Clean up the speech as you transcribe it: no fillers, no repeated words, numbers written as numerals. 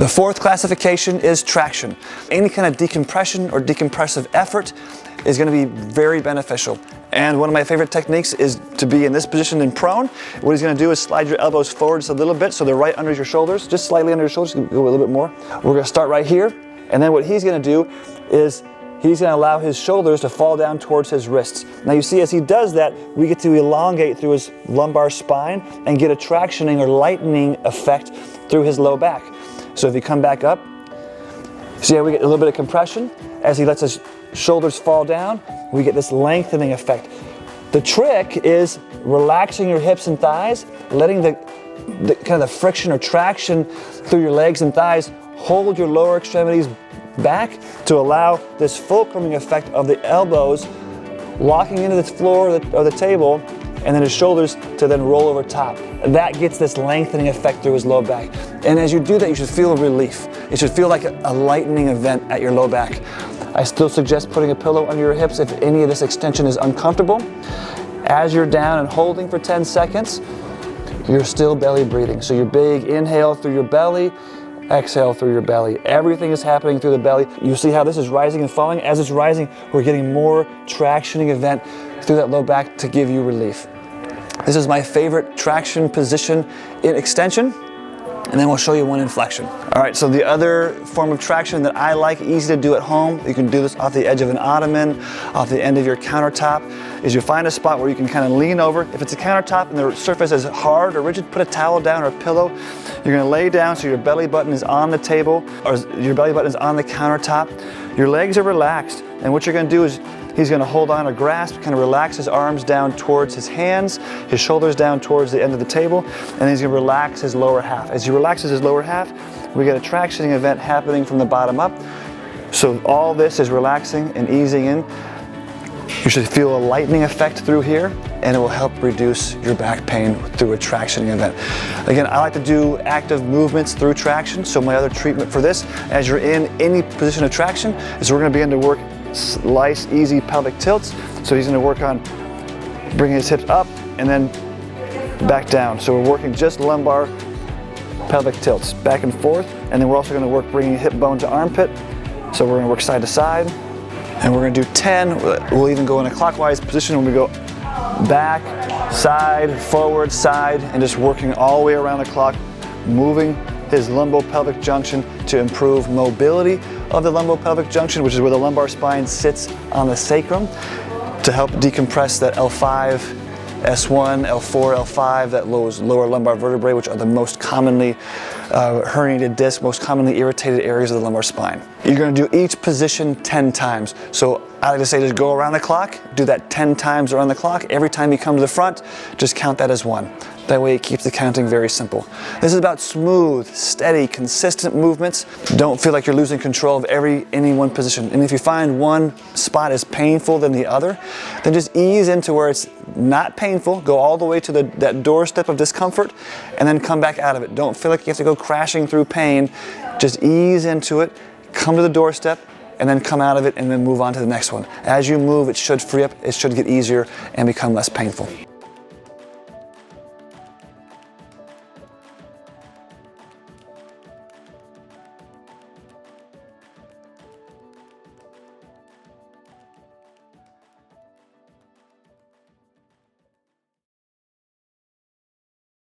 The fourth classification is traction. Any kind of decompression or decompressive effort is going to be very beneficial. And one of my favorite techniques is to be in this position in prone. What he's going to do is slide your elbows forward just a little bit so they're right under your shoulders, just slightly under your shoulders, go a little bit more. We're going to start right here, and then what he's going to do is he's going to allow his shoulders to fall down towards his wrists. Now you see, as he does that, we get to elongate through his lumbar spine and get a tractioning or lightening effect through his low back. So if you come back up, see how we get a little bit of compression? As he lets his shoulders fall down, we get this lengthening effect. The trick is relaxing your hips and thighs, letting the kind of the friction or traction through your legs and thighs hold your lower extremities back to allow this fulcruming effect of the elbows locking into the floor or the table, and then his shoulders to then roll over top. That gets this lengthening effect through his low back. And as you do that, you should feel relief. It should feel like a lightening event at your low back. I still suggest putting a pillow under your hips if any of this extension is uncomfortable. As you're down and holding for 10 seconds, you're still belly breathing. So your big inhale through your belly, exhale through your belly. Everything is happening through the belly. You see how this is rising and falling? As it's rising, we're getting more tractioning event through that low back to give you relief. This is my favorite traction position in extension. And then we'll show you one in flexion. All right, so the other form of traction that I like, easy to do at home, you can do this off the edge of an ottoman, off the end of your countertop, is you find a spot where you can kind of lean over. If it's a countertop and the surface is hard or rigid, put a towel down or a pillow. You're gonna lay down so your belly button is on the table, or your belly button is on the countertop. Your legs are relaxed, and what you're gonna do is he's going to hold on or grasp, kind of relax his arms down towards his hands, his shoulders down towards the end of the table, and then he's going to relax his lower half. As he relaxes his lower half, we get a tractioning event happening from the bottom up. So all this is relaxing and easing in. You should feel a lightening effect through here, and it will help reduce your back pain through a tractioning event. Again, I like to do active movements through traction, so my other treatment for this, as you're in any position of traction, is we're going to begin to work nice, easy pelvic tilts. So he's going to work on bringing his hips up and then back down. So we're working just lumbar pelvic tilts, back and forth. And then we're also going to work bringing hip bone to armpit. So we're going to work side to side. And we're going to do 10. We'll even go in a clockwise position when we go back, side, forward, side, and just working all the way around the clock, moving his lumbopelvic junction to improve mobility of the lumbopelvic junction, which is where the lumbar spine sits on the sacrum, to help decompress that L5, S1, L4, L5, that lower lumbar vertebrae, which are the most commonly herniated disc, most commonly irritated areas of the lumbar spine. You're going to do each position 10 times. So I like to say just go around the clock, do that 10 times around the clock. Every time you come to the front, just count that as one. That way it keeps the counting very simple. This is about smooth, steady, consistent movements. Don't feel like you're losing control of any one position. And if you find one spot is painful than the other, then just ease into where it's not painful. Go all the way to that doorstep of discomfort and then come back out of it. Don't feel like you have to go crashing through pain. Just ease into it, come to the doorstep, and then come out of it and then move on to the next one. As you move, it should free up, it should get easier and become less painful.